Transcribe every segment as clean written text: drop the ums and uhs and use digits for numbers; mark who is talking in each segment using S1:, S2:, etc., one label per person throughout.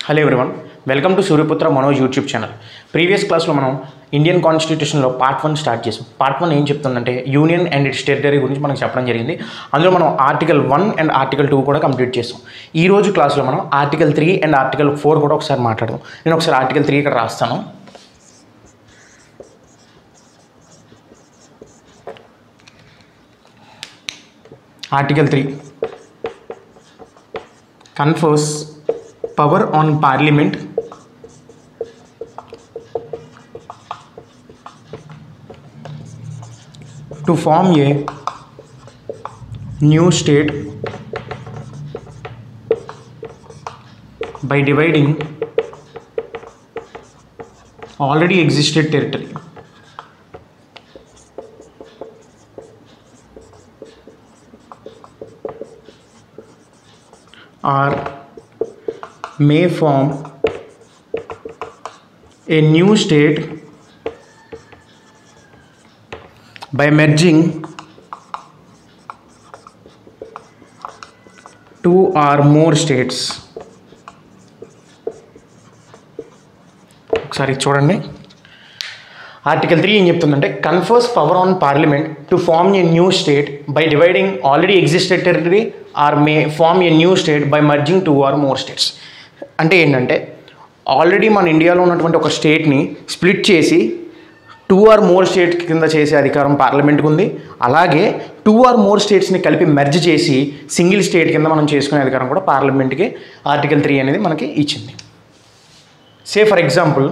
S1: Hello everyone, welcome to Suryaputra Manoj YouTube channel. Previous క్లాస్లో మనం Indian కాన్స్టిట్యూషన్లో పార్ట్ 1 స్టార్ట్ చేసాం. పార్ట్ 1 ఏం చెప్తుందంటే యూనియన్ అండ్ ఇట్స్ టెరిటరీ గురించి మనకు చెప్పడం జరిగింది. అందులో మనం ఆర్టికల్ 1 అండ్ ఆర్టికల్ 2 కూడా కంప్లీట్ చేసాం. ఈ రోజు క్లాస్లో మనం ఆర్టికల్ 3 అండ్ ఆర్టికల్ 4 కూడా ఒకసారి మాట్లాడదాం. నేను ఒకసారి ఆర్టికల్ 3 ఇక్కడ రాస్తాను. Article 3 confers power on Parliament to form a new state by dividing already existed territory. Or may form a new state by merging two or more states. ఒకసారి చూడండి. Article 3 ఏం చెప్తుందంటే confers power on parliament to form a new state by dividing already existed territory or may form a new state by merging 2 or more states. అంటే ఏంటంటే already మన ఇండియాలో ఉన్నటువంటి ఒక స్టేట్ని స్ప్లిట్ చేసి 2 or more స్టేట్ కింద చేసే అధికారం పార్లమెంట్కి ఉంది. అలాగే 2 or more స్టేట్స్ని కలిపి మెర్జ్ చేసి సింగిల్ స్టేట్ కింద మనం చేసుకునే అధికారం కూడా పార్లమెంట్కి ఆర్టికల్ 3 అనేది మనకి ఇచ్చింది. సే ఫర్ ఎగ్జాంపుల్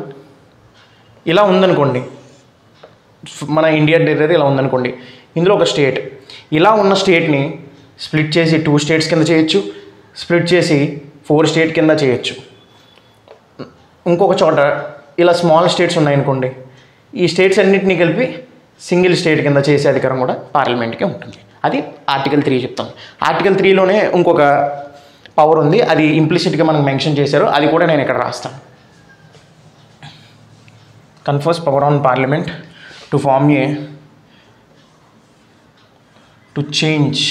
S1: ఇలా ఉందనుకోండి, మన ఇండియా టెరిటరీ ఇలా ఉందనుకోండి, ఇందులో ఒక స్టేట్ ఇలా ఉన్న స్టేట్ని స్ప్లిట్ చేసి 2 స్టేట్స్ కింద చేయొచ్చు, స్ప్లిట్ చేసి 4 స్టేట్ కింద చేయొచ్చు. ఇంకొక చోట ఇలా స్మాల్ స్టేట్స్ ఉన్నాయనుకోండి, ఈ స్టేట్స్ అన్నింటినీ కలిపి సింగిల్ స్టేట్ కింద చేసే అధికారం కూడా పార్లమెంట్కే ఉంటుంది. అది ఆర్టికల్ 3 చెప్తాం. ఆర్టికల్ 3లోనే ఇంకొక పవర్ ఉంది, అది ఇంప్లిసిట్గా మనకు మెన్షన్ చేశారు, అది కూడా నేను ఇక్కడ రాస్తాను. confers power on parliament to form a to change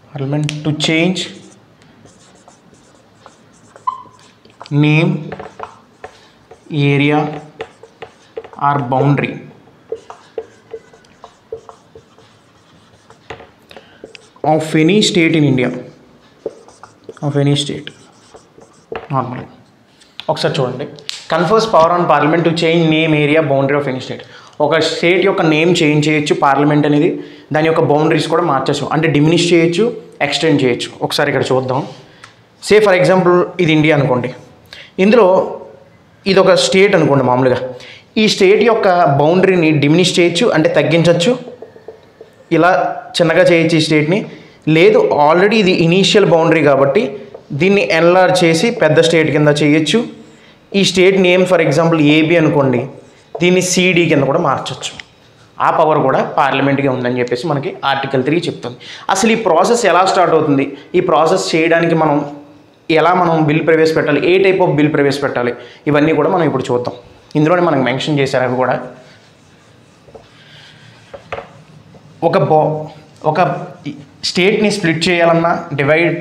S1: parliament to change name, area or boundary of any state in India, of any state. నార్మల్గా ఒకసారి చూడండి. Confers power on parliament to change name, area, boundary of any state. ఒక state యొక్క name change చేయొచ్చు parliament అనేది, దాని యొక్క boundaries కూడా మార్చచ్చు, అంటే డిమినిష్ చేయొచ్చు, ఎక్స్టెండ్ చేయొచ్చు. ఒకసారి ఇక్కడ చూద్దాం. సే ఫర్ ఎగ్జాంపుల్ ఇది ఇండియా అనుకోండి, ఇందులో ఇది ఒక స్టేట్ అనుకోండి. మామూలుగా ఈ స్టేట్ యొక్క బౌండరీని డిమినిష్ చేయొచ్చు, అంటే తగ్గించవచ్చు, ఇలా చిన్నగా చేయొచ్చు ఈ స్టేట్ని. లేదు ఆల్రెడీ ఇది ఇనీషియల్ బౌండరీ కాబట్టి దీన్ని ఎన్లార్జ్ చేసి పెద్ద స్టేట్ కింద చేయొచ్చు. ఈ state name for example AB అనుకోండి, దీన్ని సిడి కింద కూడా మార్చవచ్చు. ఆ పవర్ కూడా పార్లమెంట్గా ఉందని చెప్పేసి మనకి ఆర్టికల్ 3 చెప్తుంది. అసలు ఈ ప్రాసెస్ ఎలా స్టార్ట్ అవుతుంది, ఈ ప్రాసెస్ చేయడానికి మనం బిల్ ప్రవేశపెట్టాలి, ఏ టైప్ ఆఫ్ బిల్ ప్రవేశపెట్టాలి, ఇవన్నీ కూడా మనం ఇప్పుడు చూద్దాం. ఇందులోనే మనకు మెన్షన్ చేశారు. అవి కూడా ఒక స్టేట్ని స్ప్లిట్ చేయాలన్నా, డివైడ్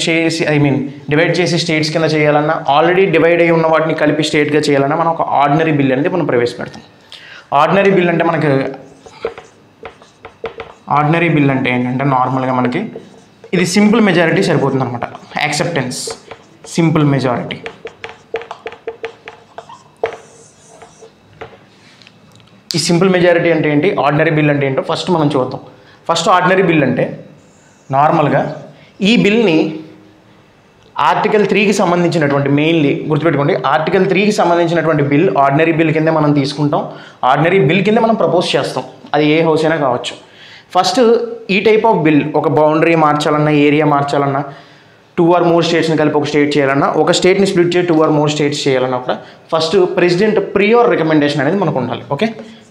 S1: చేసి స్టేట్స్ కింద చేయాలన్నా, ఆల్రెడీ డివైడ్ అయ్యి ఉన్న వాటిని కలిపి స్టేట్గా చేయాలన్నా మనం ఒక ఆర్డినరీ బిల్ అనేది మనం ప్రవేశపెడతాం. ఆర్డినరీ బిల్ అంటే ఏంటంటే నార్మల్గా మనకి ఇది సింపుల్ మెజారిటీ సరిపోతుంది అనమాట. Acceptance, simple majority. ఈ సింపుల్ మెజారిటీ అంటే ఏంటి, ఆర్డినరీ బిల్ అంటే ఏంటో ఫస్ట్ మనం చూద్దాం. ఫస్ట్ ఆర్డినరీ బిల్ అంటే నార్మల్గా ఈ బిల్ని ఆర్టికల్ 3కి సంబంధించినటువంటి, మెయిన్లీ గుర్తుపెట్టుకోండి, ఆర్టికల్ 3కి సంబంధించినటువంటి బిల్ ఆర్డినరీ బిల్ కింద మనం తీసుకుంటాం. ఆర్డినరీ బిల్ కింద మనం ప్రపోజ్ చేస్తాం, అది ఏ హౌస్ అయినా కావచ్చు. ఫస్ట్ ఈ టైప్ ఆఫ్ బిల్, ఒక బౌండరీ మార్చాలన్నా, ఏరియా మార్చాలన్నా, 2 or more స్టేట్స్ని కలిపి ఒక స్టేట్ చేయాలన్నా, ఒక స్టేట్ని స్ప్లిట్ చేసి 2 or more స్టేట్స్ చేయాలన్నా కూడా ఫస్ట్ ప్రెసిడెంట్ ప్రియోర్ రికమెండేషన్ అనేది మనకు ఉండాలి. Okay,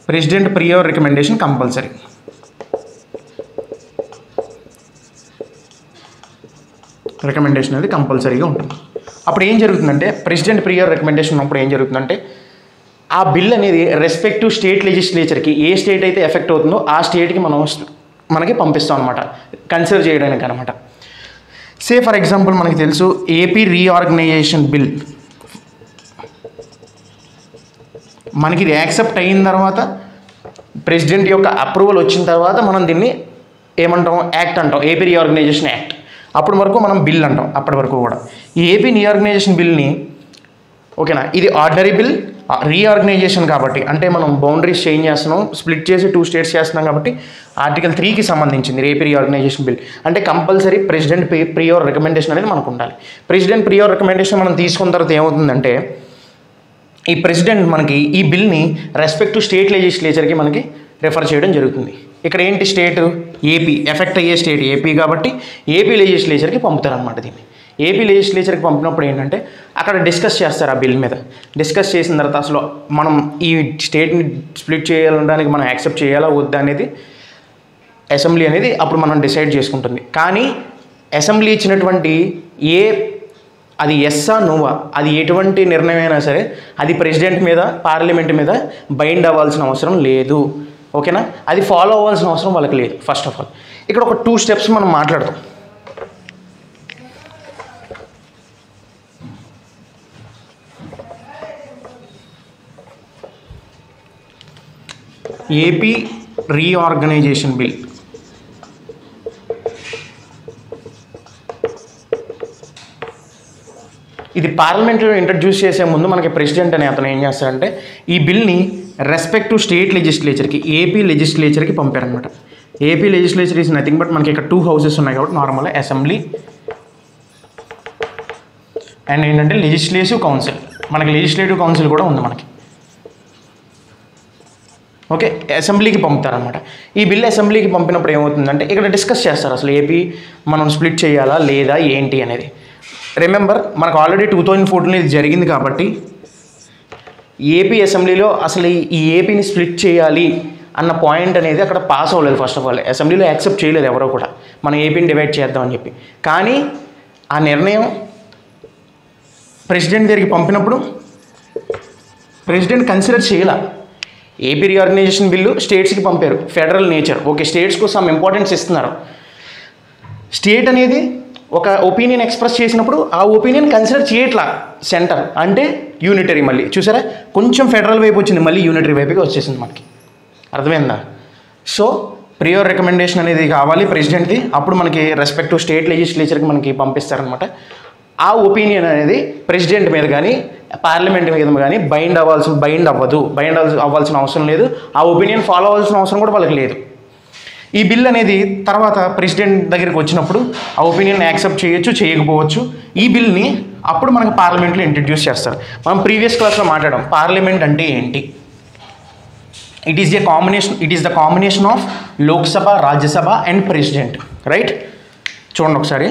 S1: president prior recommendation compulsory. Recommendation అనేది కంపల్సరీగా ఉంటుంది. అప్పుడు ఏం జరుగుతుందంటే ప్రెసిడెంట్ ప్రియర్ రికమెండేషన్ ఉన్నప్పుడు ఏం జరుగుతుందంటే ఆ బిల్ అనేది రెస్పెక్టివ్ స్టేట్ లెజిస్లేచర్కి ఏ స్టేట్ అయితే ఎఫెక్ట్ అవుతుందో ఆ స్టేట్కి మనకి పంపిస్తాం అనమాట, కన్సిడర్ చేయడానికి అనమాట. సే ఫర్ ఎగ్జాంపుల్ మనకి తెలుసు ఏపీ రీఆర్గనైజేషన్ బిల్, మనకి ఇది యాక్సెప్ట్ అయిన తర్వాత ప్రెసిడెంట్ యొక్క అప్రూవల్ వచ్చిన తర్వాత మనం దీన్ని ఏమంటాం, యాక్ట్ అంటాం, ఏపీ రీఆర్గనైజేషన్ యాక్ట్. అప్పటి వరకు మనం బిల్ అంటాం. అప్పటి వరకు కూడా ఈ ఏపీ రీఆర్గనైజేషన్ బిల్ని, ఓకేనా, ఇది ఆర్డినరీ బిల్, రీఆర్గనైజేషన్ కాబట్టి, అంటే మనం బౌండరీస్ చేంజ్ చేస్తున్నాం, స్ప్లిట్ చేసి 2 స్టేట్స్ చేస్తున్నాం కాబట్టి ఆర్టికల్ 3కి సంబంధించింది ఏపీ రీఆర్గనైజేషన్ బిల్. అంటే కంపల్సరీ ప్రెసిడెంట్ ప్రియోర్ రికమెండేషన్ అనేది మనకు ఉండాలి. ప్రెసిడెంట్ ప్రియోర్ రికమెండేషన్ మనం తీసుకున్న తర్వాత ఏమవుతుందంటే, ఈ ప్రెసిడెంట్ మనకి ఈ బిల్ని రెస్పెక్ట్ టు స్టేట్ లెజిస్లేచర్కి మనకి రెఫర్ చేయడం జరుగుతుంది. ఇక్కడ ఏంటి, స్టేట్ ఏపీ, ఎఫెక్ట్ అయ్యే స్టేట్ ఏపీ కాబట్టి ఏపీ లెజిస్లేచర్కి పంపుతారనమాట. దీన్ని ఏపీ లెజిస్లేచర్కి పంపినప్పుడు ఏంటంటే అక్కడ డిస్కస్ చేస్తారు ఆ బిల్ మీద. డిస్కస్ చేసిన తర్వాత అసలు మనం ఈ స్టేట్ని స్ప్లిట్ చేయడానికి మనం యాక్సెప్ట్ చేయాలా వద్దా అనేది అసెంబ్లీ అనేది అప్పుడు మనం డిసైడ్ చేసుకుంటుంది. కానీ అసెంబ్లీ ఇచ్చినటువంటి అది ఎస్సా నోవా, అది ఎటువంటి నిర్ణయం అయినా సరే అది ప్రెసిడెంట్ మీద, పార్లమెంట్ మీద బైండ్ అవ్వాల్సిన అవసరం లేదు. ఓకేనా, అది ఫాలో అవ్వాల్సిన అవసరం వాళ్ళకి లేదు. ఫస్ట్ ఆఫ్ ఆల్ ఇక్కడ ఒక 2 స్టెప్స్ మనం మాట్లాడతాం. ఏపీ రీఆర్గనైజేషన్ బిల్, ఇది పార్లమెంట్లో ఇంట్రడ్యూస్ చేసే ముందు మనకి ప్రెసిడెంట్ అనే అతను ఏం చేస్తారంటే ఈ బిల్ని రెస్పెక్ట్ టు స్టేట్ లెజిస్లేచర్కి, ఏపీ లెజిస్లేచర్కి పంపారనమాట. AP legislature is nothing but మనకి ఇక్కడ 2 హౌసెస్ ఉన్నాయి కాబట్టి నార్మల్గా అసెంబ్లీ అండ్ ఏంటంటే లెజిస్లేటివ్ కౌన్సిల్. మనకి లెజిస్లేటివ్ కౌన్సిల్ కూడా ఉంది మనకి. ఓకే, అసెంబ్లీకి పంపుతారనమాట. ఈ బిల్ అసెంబ్లీకి పంపినప్పుడు ఏమవుతుందంటే ఇక్కడ డిస్కస్ చేస్తారు అసలు ఏపీ మనం స్ప్లిట్ చేయాలా లేదా ఏంటి అనేది. రిమెంబర్ మనకు ఆల్రెడీ 2014 ఇది జరిగింది కాబట్టి ఏపీ అసెంబ్లీలో అసలు ఈ ఏపీని స్ప్లిట్ చేయాలి అన్న పాయింట్ అనేది అక్కడ పాస్ అవ్వలేదు. ఫస్ట్ ఆఫ్ ఆల్ అసెంబ్లీలో యాక్సెప్ట్ చేయలేదు ఎవరో కూడా, మనం ఏపీని డివైడ్ చేద్దామని చెప్పి. కానీ ఆ నిర్ణయం ప్రెసిడెంట్ దగ్గరికి పంపినప్పుడు ప్రెసిడెంట్ కన్సిడర్ చేయాల. ఏపీ రీఆర్గనైజేషన్ బిల్లు స్టేట్స్కి పంపారు, ఫెడరల్ నేచర్, ఓకే, స్టేట్స్కు సమ్ ఇంపార్టెన్స్ ఇస్తున్నారు. స్టేట్ అనేది ఒక ఒపీనియన్ ఎక్స్ప్రెస్ చేసినప్పుడు ఆ ఒపీనియన్ కన్సిడర్ చేయట్లా సెంటర్, అంటే యూనిటరీ. మళ్ళీ చూసారా, కొంచెం ఫెడరల్ వైపు వచ్చింది, మళ్ళీ యూనిటరీ వైపుగా వచ్చేసింది మనకి. అర్థమైందా? సో ప్రియోర్ రికమెండేషన్ అనేది కావాలి ప్రెసిడెంట్ది, అప్పుడు మనకి రెస్పెక్ట్ టు స్టేట్ లెజిస్లేచర్కి మనకి పంపిస్తారనమాట. ఆ ఒపీనియన్ అనేది ప్రెసిడెంట్ మీద కానీ పార్లమెంట్ మీద కానీ బైండ్ అవ్వాల్సిన అవసరం లేదు. ఆ ఒపీనియన్ ఫాలో అవ్వాల్సిన అవసరం కూడా వాళ్ళకి లేదు. ఈ బిల్ అనేది తర్వాత ప్రెసిడెంట్ దగ్గరికి వచ్చినప్పుడు ఆ ఒపీనియన్ యాక్సెప్ట్ చేయొచ్చు, చేయకపోవచ్చు. ఈ బిల్ని అప్పుడు మనకు పార్లమెంట్లో ఇంట్రడ్యూస్ చేస్తారు. మనం ప్రీవియస్ క్లాస్లో మాట్లాడాం పార్లమెంట్ అంటే ఏంటి. It is the combination of Lok Sabha, Rajya Sabha and president, right? చూడండి ఒకసారి,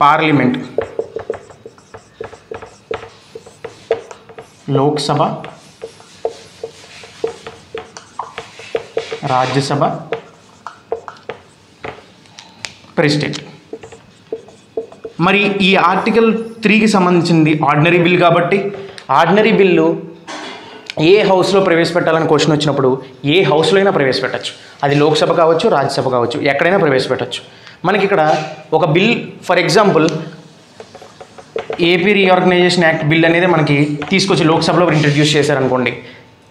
S1: పార్లమెంట్, లోక్సభ, రాజ్యసభ, ప్రెసిడెంట్. మరి ఈ ఆర్టికల్ 3కి సంబంధించింది ఆర్డినరీ బిల్ కాబట్టి ఆర్డినరీ బిల్లు ఏ హౌస్లో ప్రవేశపెట్టాలని క్వశ్చన్ వచ్చినప్పుడు ఏ హౌస్లో అయినా ప్రవేశపెట్టచ్చు. అది లోక్సభ కావచ్చు, రాజ్యసభ కావచ్చు, ఎక్కడైనా ప్రవేశపెట్టచ్చు. మనకి ఇక్కడ ఒక bill, for example AP reorganisation act bill అనేది మనకి తీసుకొచ్చి లోక్సభలో ఇంట్రడ్యూస్ చేశారనుకోండి,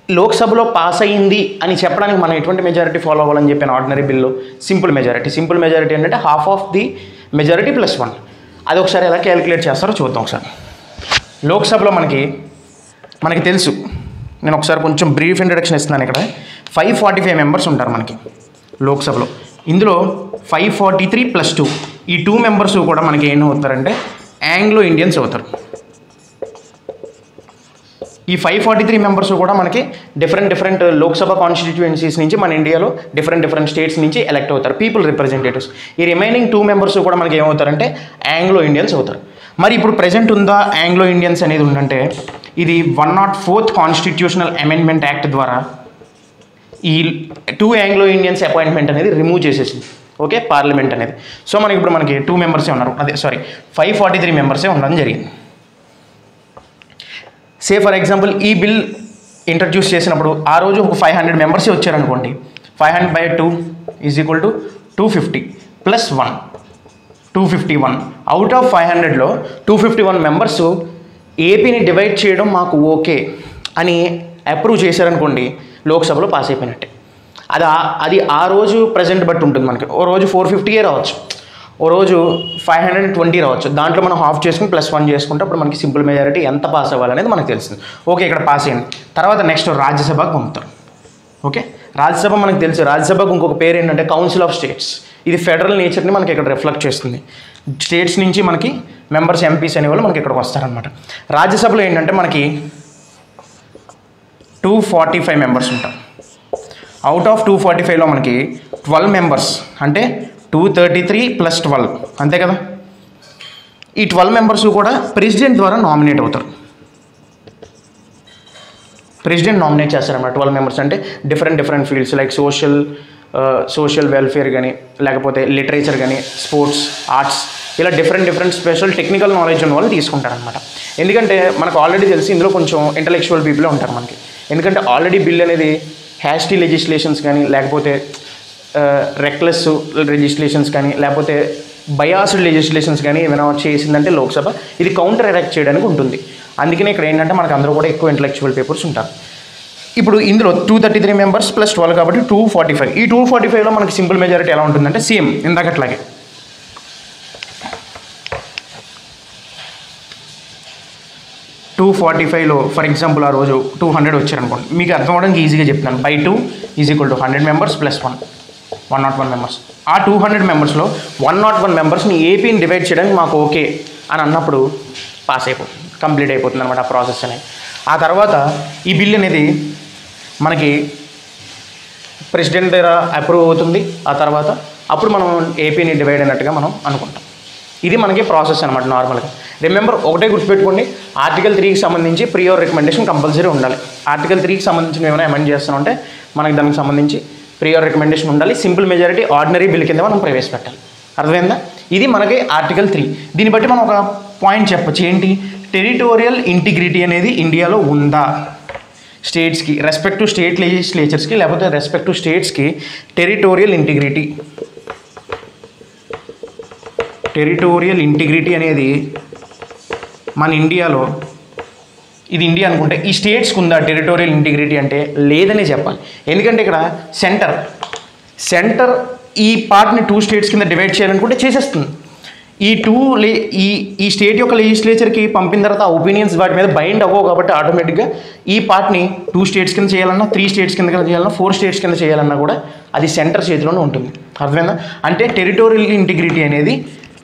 S1: లోక్సభలో పాస్ అయ్యింది అని చెప్పడానికి మనం ఎటువంటి మెజారిటీ ఫాలో అవ్వాలని చెప్పాను ఆర్డినరీ బిల్లో? సింపుల్ మెజారిటీ ఏంటంటే హాఫ్ ఆఫ్ ది మెజారిటీ +1. అది ఒకసారి ఎలా క్యాలిక్యులేట్ చేస్తారో చూద్దాం. ఒకసారి లోక్సభలో మనకి తెలుసు, నేను ఒకసారి కొంచెం బ్రీఫ్ ఇంట్రడక్షన్ ఇస్తున్నాను. ఇక్కడ 545 మెంబర్స్ ఉంటారు మనకి లోక్సభలో. ఇందులో 543 + 2, ఈ 2 మెంబర్స్ కూడా మనకి ఏం అవుతారంటే ఆంగ్లో ఇండియన్స్ అవుతారు. ఈ 543 మెంబర్స్ కూడా మనకి డిఫరెంట్ లోక్సభ కాన్స్టిట్యుయెన్సీస్ నుంచి మన ఇండియాలో డిఫరెంట్ స్టేట్స్ నుంచి ఎలెక్ట్ అవుతారు పీపుల్ రిప్రజెంటేటివ్స్. ఈ రిమైనింగ్ 2 మెంబర్స్ కూడా మనకి ఏమవుతారంటే ఆంగ్లో ఇండియన్స్ అవుతారు. మరి ఇప్పుడు ప్రెజెంట్ ఉందా ఆంగ్లో ఇండియన్స్ అనేది ఉందంటే, ఇది 104th కాన్స్టిట్యూషనల్ అమెండ్మెంట్ యాక్ట్ ద్వారా ఈ 2 ఆంగ్లో ఇండియన్స్ అపాయింట్మెంట్ అనేది రిమూవ్ చేసేసింది. ఓకే, పార్లమెంట్ అనేది. సో మనకి 2 మెంబర్సే ఉన్నారు, 543 మెంబర్సే ఉండడం జరిగింది. సే ఫర్ ఎగ్జాంపుల్ ఈ బిల్ ఇంట్రడ్యూస్ చేసినప్పుడు ఆ రోజు ఒక 500 మెంబర్సే వచ్చారనుకోండి, 500/2 = 250 + 1. 251. అవుట్ ఆఫ్ 500లో 251 మెంబర్స్ ఏపీని డివైడ్ చేయడం మాకు ఓకే అని అప్రూవ్ చేశారనుకోండి, లోక్సభలో పాస్ అయిపోయినట్టే. అది ఆ రోజు ప్రజెంట్ బట్టి ఉంటుంది. మనకి ఓ రోజు 450 రావచ్చు, ఓ రోజు 520 రావచ్చు. దాంట్లో మనం హాఫ్ చేసుకుని +1 చేసుకుంటే అప్పుడు మనకి సింపుల్ మెజారిటీ ఎంత పాస్ అవ్వాలనేది మనకు తెలిసింది. ఓకే, ఇక్కడ పాస్ అయింది. తర్వాత నెక్స్ట్ రాజ్యసభకు పంపుతారు. ఓకే, రాజ్యసభ మనకు తెలుసు. రాజ్యసభకు ఇంకొక పేరు ఏంటంటే కౌన్సిల్ ఆఫ్ స్టేట్స్. ఇది ఫెడరల్ నేచర్ని మనకి ఇక్కడ రిఫ్లెక్ట్ చేస్తుంది. స్టేట్స్ నుంచి మనకి మెంబర్స్ ఎంపీస్ అనేవాళ్ళు మనకి ఇక్కడికి వస్తారనమాట. రాజ్యసభలో ఏంటంటే మనకి 245 మెంబర్స్ ఉంటారు. అవుట్ ఆఫ్ 245లో మనకి 12 మెంబర్స్ అంటే 233 + 12 అంతే కదా. ఈ 12 మెంబర్స్ కూడా ప్రెసిడెంట్ ద్వారా నామినేట్ అవుతారు. ప్రెసిడెంట్ నామినేట్ చేస్తారన్నమాట. 12 మెంబర్స్ అంటే different fields like social welfare కానీ, లేకపోతే లిటరేచర్ కానీ, స్పోర్ట్స్, ఆర్ట్స్, ఇలా డిఫరెంట్ స్పెషల్ టెక్నికల్ నాలెడ్జ్ ఉన్న వాళ్ళు తీసుకుంటారనమాట. ఎందుకంటే మనకు ఆల్రెడీ తెలిసి ఇందులో కొంచెం ఇంటలెక్చువల్ పీపులే ఉంటారు మనకి. ఎందుకంటే ఆల్రెడీ బిల్ అనేది హ్యాస్టీ లెజిస్లేషన్స్ కానీ, లేకపోతే రెక్లెస్ లెజిస్లేషన్స్ కానీ, లేకపోతే బయాస్డ్ లెజిస్లేషన్స్ కానీ ఏమైనా చేసిందంటే లోక్సభ ఇది కౌంటర్ అటాక్ చేయడానికి ఉంటుంది. అందుకనే ఇక్కడ ఏంటంటే మనకు అందరూ కూడా ఎక్కువ ఇంటలెక్చువల్ పేపర్స్ ఉంటారు. ఇప్పుడు ఇందులో 233 మెంబర్స్ + 12 కాబట్టి 245. ఈ 245లో మనకి సింపుల్ మెజారిటీ ఎలా ఉంటుందంటే సేమ్ ఇందాకట్లాగే 245లో ఫర్ ఎగ్జాంపుల్ ఆ రోజు 200 వచ్చారనుకోండి, మీకు అర్థం అవడానికి ఈజీగా చెప్తాను. /2 = 100 మెంబర్స్ + 101 మెంబర్స్. ఆ 200 మెంబర్స్లో 101 మెంబర్స్ని ఏపీని డివైడ్ చేయడానికి మాకు ఓకే అని అన్నప్పుడు పాస్ అయిపోతుంది, కంప్లీట్ అయిపోతుంది అనమాట ఆ ప్రాసెస్ అనేది. ఆ తర్వాత ఈ బిల్ అనేది మనకి ప్రెసిడెంట్ దగ్గర అప్రూవ్ అవుతుంది. ఆ తర్వాత అప్పుడు మనం ఏపీని డివైడ్ అయినట్టుగా మనం అనుకుంటాం. ఇది మనకి ప్రాసెస్ అనమాట నార్మల్గా. రిమెంబర్, ఒకటే గుర్తుపెట్టుకోండి, ఆర్టికల్ 3కి సంబంధించి ప్రియర్ రికమెండేషన్ కంపల్సరీ ఉండాలి. ఆర్టికల్ 3కి సంబంధించి ఏమైనా అమెండ్ చేస్తామంటే మనకి దానికి సంబంధించి ప్రియర్ రికమెండేషన్ ఉండాలి. సింపుల్ మెజారిటీ ఆర్డినరీ బిల్ కింద మనం ప్రవేశపెట్టాలి. అర్థమైందా? ఇది మనకి ఆర్టికల్ 3. దీన్ని బట్టి మనం ఒక పాయింట్ చెప్పచ్చు. ఏంటి? టెరిటోరియల్ ఇంటిగ్రిటీ అనేది ఇండియాలో ఉందా? స్టేట్స్కి రెస్పెక్ట్ టు స్టేట్ లెజిస్లేచర్స్కి, లేకపోతే రెస్పెక్ట్ టు స్టేట్స్కి టెరిటోరియల్ ఇంటిగ్రిటీ అనేది మన ఇండియాలో, ఇది ఇండియా అనుకుంటే ఈ స్టేట్స్కి ఉందా టెరిటోరియల్ ఇంటిగ్రిటీ అంటే లేదనే చెప్పాలి. ఎందుకంటే ఇక్కడ సెంటర్ ఈ పార్ట్ని 2 స్టేట్స్ కింద డివైడ్ చేయాలనుకుంటే చేసేస్తుంది. ఈ స్టేట్ యొక్క లెజిస్లేచర్కి పంపిన తర్వాత ఆ ఒపీనియన్స్ వాటి మీద బైండ్ అవ్వవు కాబట్టి ఆటోమేటిక్గా ఈ పార్ట్ని 2 స్టేట్స్ కింద చేయాలన్నా, 3 స్టేట్స్ కింద చేయాలన్నా, 4 స్టేట్స్ కింద చేయాలన్నా కూడా అది సెంటర్ చేతిలోనే ఉంటుంది. అర్థమైందా? అంటే టెరిటోరియల్ ఇంటిగ్రిటీ అనేది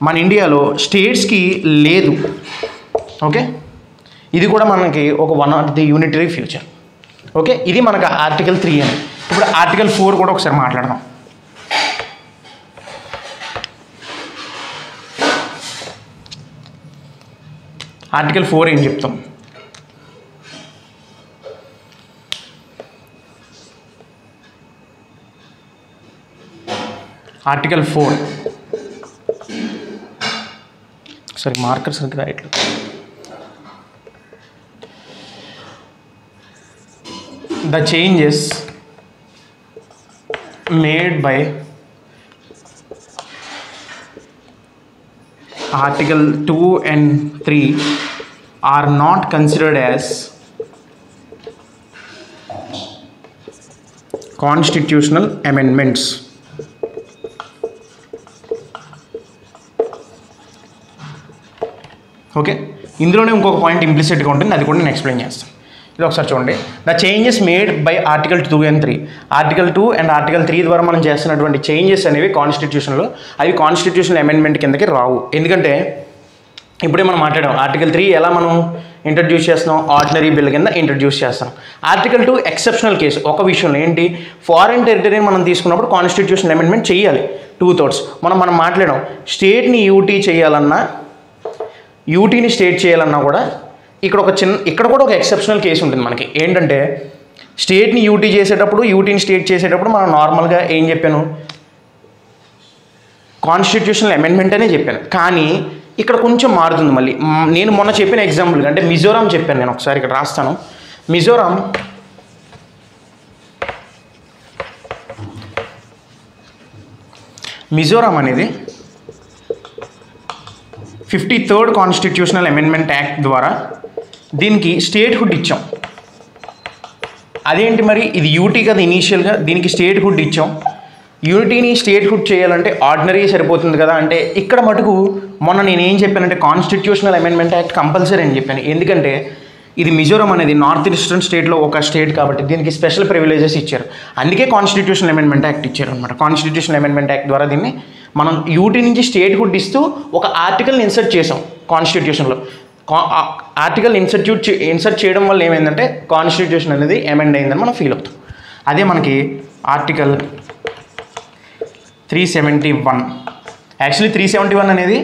S1: మన ఇండియాలో స్టేట్స్కి లేదు. ఓకే, ఇది కూడా మనకి ఒక one of the unitary future. Okay, ఇది మనకు ఆర్టికల్ 3 అని. ఇప్పుడు ఆర్టికల్ 4 కూడా ఒకసారి మాట్లాడదాం. ఆర్టికల్ 4 ఏం చెప్తాం? ఆర్టికల్ 4 ఒకసారి మార్కర్ సరిగ్గా రాయట్లేదు. The changes made by Article 2 and 3 are not considered as constitutional amendments. Okay, ఇందులోనే ఇంకొక పాయింట్ ఇంప్లిసిట్గా ఉంటుంది, అది కూడా నేను ఎక్స్ప్లెయిన్ చేస్తాను. ఇది ఒకసారి చూడండి. The changes made by article 2 and 3. Article 2 and article 3 ద్వారా మనం చేస్తున్నటువంటి చేంజెస్ అనేవి కాన్స్టిట్యూషన్లో అవి కాన్స్టిట్యూషనల్ అమెండ్మెంట్ కిందకి రావు. ఎందుకంటే ఇప్పుడే మనం మాట్లాడాం ఆర్టికల్ 3 ఎలా మనం ఇంట్రడ్యూస్ చేస్తున్నాం, ఆర్డినరీ బిల్ కింద ఇంట్రడ్యూస్ చేస్తాం. Article 2 exceptional case. ఒక విషయంలో ఏంటి, ఫారెన్ టెరిటరీని మనం తీసుకున్నప్పుడు కాన్స్టిట్యూషనల్ అమెండ్మెంట్ చేయాలి 2/3. మనం మాట్లాడాం స్టేట్ని యూటీ చేయాలన్నా, యూటీని స్టేట్ చేయాలన్నా కూడా ఇక్కడ కూడా ఒక ఎక్సెప్షనల్ కేసు ఉంటుంది మనకి. ఏంటంటే స్టేట్ని యూటీ చేసేటప్పుడు, యూటీని స్టేట్ చేసేటప్పుడు మనం నార్మల్గా ఏం చెప్పాను, కాన్స్టిట్యూషనల్ అమెండ్మెంట్ అనే చెప్పాను. కానీ ఇక్కడ కొంచెం మారుతుంది మళ్ళీ. నేను మొన్న చెప్పిన ఎగ్జాంపుల్ అంటే మిజోరాం చెప్పాను. నేను ఒకసారి ఇక్కడ రాస్తాను. మిజోరాం అనేది 53rd కాన్స్టిట్యూషనల్ అమెండ్మెంట్ యాక్ట్ ద్వారా దీనికి స్టేట్హుడ్ ఇచ్చాం. అదేంటి మరి, ఇది యూటీ కదా ఇనీషియల్గా, దీనికి స్టేట్హుడ్ ఇచ్చాం. యూటీని స్టేట్హుడ్ చేయాలంటే ఆర్డినరీ సరిపోతుంది కదా అంటే, ఇక్కడ మటుకు మొన్న నేను ఏం చెప్పానంటే కాన్స్టిట్యూషనల్ అమెండ్మెంట్ యాక్ట్ కంపల్సరీ అని చెప్పాను. ఎందుకంటే ఇది మిజోరం అనేది నార్త్ ఈస్టర్న్ స్టేట్లో ఒక స్టేట్ కాబట్టి దీనికి స్పెషల్ ప్రివిలేజెస్ ఇచ్చారు. అందుకే కాన్స్టిట్యూషనల్ అమెండ్మెంట్ యాక్ట్ ఇచ్చారు అనమాట. కాన్స్టిట్యూషనల్ అమెండ్మెంట్ యాక్ట్ ద్వారా దీన్ని మనం యూటీ నుంచి స్టేట్హుడ్ ఇస్తూ ఒక ఆర్టికల్ని ఇన్సర్ట్ చేసాం కాన్స్టిట్యూషన్లో. ఆర్టికల్ ఇన్సర్ట్ చేయడం వల్ల ఏమైందంటే కాన్స్టిట్యూషన్ అనేది అమెండ్ అయిందని మనం ఫీల్ అవుతాం. అదే మనకి ఆర్టికల్ 371. యాక్చువల్లీ 371 అనేది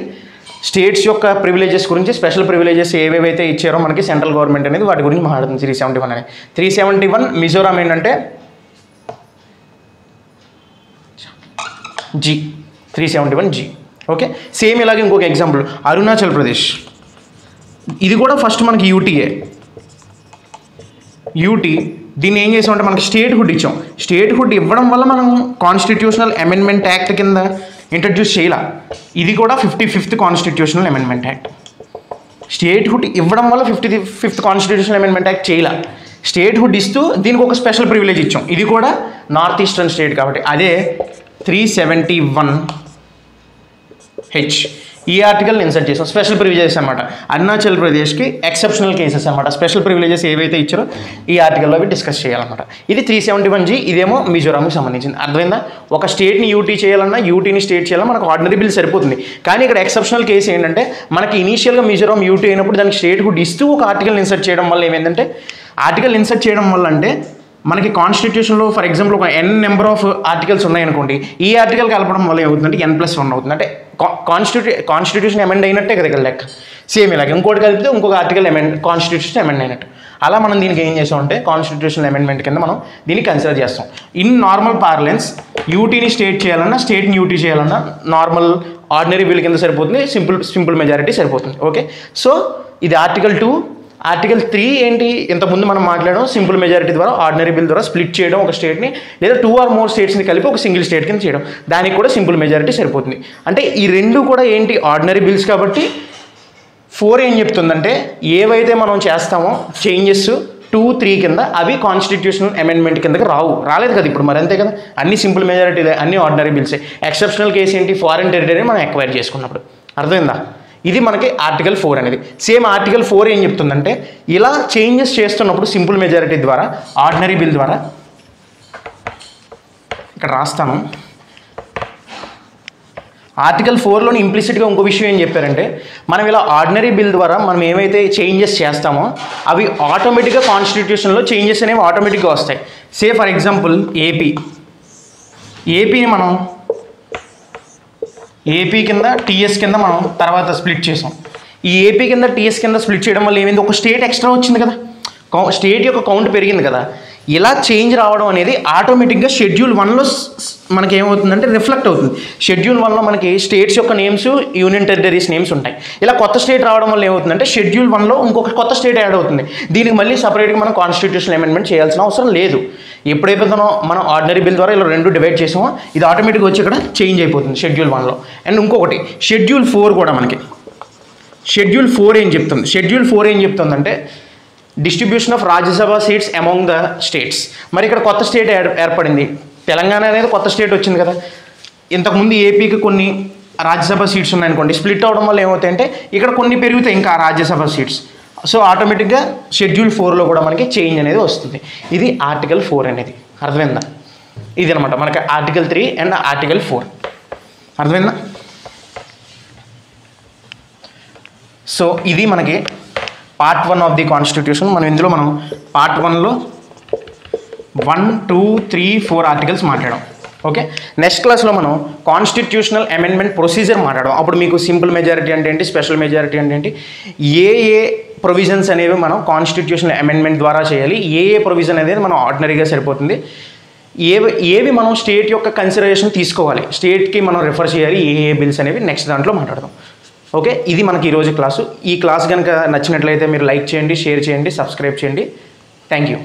S1: స్టేట్స్ యొక్క ప్రివిలేజెస్ గురించి, స్పెషల్ ప్రివిలేజెస్ ఏవేవైతే ఇచ్చారో మనకి సెంట్రల్ గవర్నమెంట్ అనేది వాటి గురించి మాట్లాడుతుంది 371 అనేది. 371 మిజోరాం ఏంటంటే జీ, 371 జీ. ఓకే, సేమ్ ఇలాగే ఇంకొక ఎగ్జాంపుల్ అరుణాచల్ ప్రదేశ్. ఇది కూడా ఫస్ట్ మనకి యూటీఏ. యూటీ దీన్ని ఏం చేసామంటే మనకి స్టేట్హుడ్ ఇచ్చాం. స్టేట్హుడ్ ఇవ్వడం వల్ల మనం కాన్స్టిట్యూషనల్ అమెండ్మెంట్ యాక్ట్ కింద ఇంట్రడ్యూస్ చేయాల. ఇది కూడా 55th constitutional amendment act. Statehood ఇవ్వడం వల్ల 55th కాన్స్టిట్యూషనల్ అమెండ్మెంట్ యాక్ట్ చేయాల. స్టేట్హుడ్ ఇస్తూ దీనికి ఒక స్పెషల్ ప్రివిలేజ్ ఇచ్చాం. ఇది కూడా నార్త్ ఈస్టర్న్ స్టేట్ కాబట్టి. అదే 371H ఈ ఆర్టికల్ని ఇన్సర్ట్ చేసాం. స్పెషల్ ప్రివిలేజెస్ అనమాట. అరుణాచల్ ప్రదేశ్కి ఎక్సెప్షనల్ కేసెస్ అనమాట. స్పెషల్ ప్రివిలేజెస్ ఏవైతే ఇచ్చారో ఈ ఆర్టికల్లో అవి డిస్కస్ చేయాలన్నమాట. ఇది 371G, ఇదేమో మిజోరాంకి సంబంధించింది. అర్థమైందా? ఒక స్టేట్ని యూటీ చేయాలన్నా, యూటీని స్టేట్ చేయాలన్నా మనకు ఆర్డినరీ బిల్ సరిపోతుంది. కానీ ఇక్కడ ఎక్సెప్షనల్ కేసు ఏంటంటే మనకి ఇనీషియల్గా మిజోరాం యూటీ అయినప్పుడు దానికి స్టేట్హుడ్ ఇస్తూ ఒక ఆర్టికల్ ఇన్సర్ట్ చేయడం వల్ల ఏమైందంటే, ఆర్టికల్ ఇన్సర్ట్ చేయడం వల్ల అంటే మనకి కాన్స్టిట్యూషన్లో ఫర్ ఎగ్జాంపుల్ ఒక n నెంబర్ ఆఫ్ ఆర్టికల్స్ ఉన్నాయనుకోండి, ఈ ఆర్టికల్ కలపడం వల్ల ఏమవుతుందంటే n+1 అవుతుంది. అంటే కాన్స్టిట్యూషన్ అమెండ్ అయినట్టే కదా ఇక్కడ లెక్క. సేమ్ ఇలాగ ఇంకోటి కలిపితే ఇంకొక ఆర్టికల్ కాన్స్టిట్యూషన్ అమెండ్ అయినట్టు. అలా మనం దీనికి ఏం చేసామంటే కాన్స్టిట్యూషనల్ అమెండ్మెంట్ కింద మనం దీన్ని కన్సిడర్ చేస్తాం. ఇన్ నార్మల్ పార్లెన్స్ యూటీని స్టేట్ చేయాలన్నా, స్టేట్ని యూటీ చేయాలన్నా నార్మల్ ఆర్డినరీ బిల్ కింద సరిపోతుంది, సింపుల్ మెజారిటీ సరిపోతుంది. ఓకే, సో ఇది ఆర్టికల్ 2. ఆర్టికల్ 3 ఏంటి, ఇంతకుముందు మనం మాట్లాడడం సింపుల్ మెజారిటీ ద్వారా ఆర్డినరీ బిల్ ద్వారా స్ప్లిట్ చేయడం ఒక స్టేట్ని, లేదా 2 or more స్టేట్స్ని కలిపి ఒక సింగిల్ స్టేట్ కింద చేయడం. దానికి కూడా సింపుల్ మెజారిటీ సరిపోతుంది. అంటే ఈ రెండు కూడా ఏంటి ఆర్డినరీ బిల్స్ కాబట్టి. 4 ఏం చెప్తుందంటే ఏవైతే మనం చేస్తామో చేంజెస్ 2, 3 కింద అవి కాన్స్టిట్యూషనల్ అమెండ్మెంట్ కిందకి రాలేదు కదా ఇప్పుడు. మరి అంతే కదా, అన్ని సింపుల్ మెజారిటీ, అన్ని ఆర్డినరీ బిల్సే. ఎక్సెప్షనల్ కేసు ఏంటి, ఫారెన్ టెరిటరీ మనం ఎక్వైర్ చేసుకున్నప్పుడు. అర్థమైందా? ఇది మనకి ఆర్టికల్ 4 అనేది. సేమ్ ఆర్టికల్ 4 ఏం చెప్తుందంటే ఇలా చేంజెస్ చేస్తున్నప్పుడు సింపుల్ మెజారిటీ ద్వారా ఆర్డినరీ బిల్ ద్వారా, ఇక్కడ రాస్తాను, ఆర్టికల్ 4లోని ఇంప్లిసిట్గా ఇంకో విషయం ఏం చెప్పారంటే మనం ఇలా ఆర్డినరీ బిల్ ద్వారా మనం ఏమైతే చేంజెస్ చేస్తామో అవి ఆటోమేటిక్గా కాన్స్టిట్యూషన్లో చేంజెస్ అనేవి ఆటోమేటిక్గా వస్తాయి. సే ఫర్ ఎగ్జాంపుల్ ఏపీని మనం ఏపీ కింద టీఎస్ కింద మనం తర్వాత స్ప్లిట్ చేసాం. ఈ ఏపీ కింద టీఎస్ కింద స్ప్లిట్ చేయడం వల్ల ఏమైంది, ఒక స్టేట్ ఎక్స్ట్రా వచ్చింది కదా, స్టేట్ యొక్క కౌంట్ పెరిగింది కదా. ఇలా చేంజ్ రావడం అనేది ఆటోమేటిక్గా షెడ్యూల్ 1లో మనకి ఏమవుతుందంటే రిఫ్లెక్ట్ అవుతుంది. షెడ్యూల్ 1లో మనకి స్టేట్స్ యొక్క నేమ్స్, యూనియన్ టెరిటరీస్ నేమ్స్ ఉంటాయి. ఇలా కొత్త స్టేట్ రావడం వల్ల ఏమవుతుందంటే షెడ్యూల్ 1లో ఇంకొక కొత్త స్టేట్ యాడ్ అవుతుంది. దీనికి మళ్ళీ సపరేట్గా మనం కాన్స్టిట్యూషనల్ అమెండ్మెంట్ చేయాల్సిన అవసరం లేదు. ఎప్పుడైతే మనం ఆర్డినరీ బిల్ ద్వారా ఇలా 2 డివైడ్ చేసామో ఇది ఆటోమేటిక్గా వచ్చి ఇక్కడ చేంజ్ అయిపోతుంది షెడ్యూల్ 1లో. అండ్ ఇంకొకటి షెడ్యూల్ 4 కూడా మనకి షెడ్యూల్ 4 ఏం చెప్తుంది, షెడ్యూల్ 4 ఏం చెప్తుందంటే distribution of Rajya Sabha seats among the states. మరి ఇక్కడ కొత్త స్టేట్ ఏర్పడింది, తెలంగాణ అనేది కొత్త స్టేట్ వచ్చింది కదా. ఇంతకుముందు ఏపీకి కొన్ని రాజ్యసభ సీట్స్ ఉన్నాయనుకోండి, స్ప్లిట్ అవడం వల్ల ఏమవుతాయంటే ఇక్కడ కొన్ని పెరుగుతాయి ఇంకా రాజ్యసభ సీట్స్. సో ఆటోమేటిక్గా షెడ్యూల్ 4లో కూడా మనకి చేంజ్ అనేది వస్తుంది. ఇది ఆర్టికల్ 4 అనేది. అర్థమైందా? ఇది అనమాట మనకి ఆర్టికల్ 3 అండ్ ఆర్టికల్ 4. అర్థమైందా? సో ఇది మనకి పార్ట్ 1 ఆఫ్ ది కాన్స్టిట్యూషన్. ఇందులో మనం పార్ట్ 1లో 1, 2, 3, 4 ఆర్టికల్స్ మాట్లాడాం. ఓకే, నెక్స్ట్ క్లాస్లో మనం కాన్స్టిట్యూషనల్ అమెండ్మెంట్ ప్రొసీజర్ మాట్లాడాం. అప్పుడు మీకు సింపుల్ మెజారిటీ అంటే ఏంటి, స్పెషల్ మెజారిటీ అంటే ఏంటి, ఏ ప్రొవిజన్స్ అనేవి మనం కాన్స్టిట్యూషనల్ అమెండ్మెంట్ ద్వారా చేయాలి, ఏ ప్రొవిజన్ అనేది మనం ఆర్డినరీగా సరిపోతుంది, ఏవి మనం స్టేట్ యొక్క కన్సిడరేషన్ తీసుకోవాలి, స్టేట్కి మనం రిఫర్ చేయాలి, ఏ బిల్స్ అనేవి నెక్స్ట్ దాంట్లో మాట్లాడదాం. ఓకే, ఇది మనకి ఈరోజు క్లాసు. ఈ క్లాస్ కనుక నచ్చినట్లయితే మీరు లైక్ చేయండి, షేర్ చేయండి, సబ్స్క్రైబ్ చేయండి. Thank you.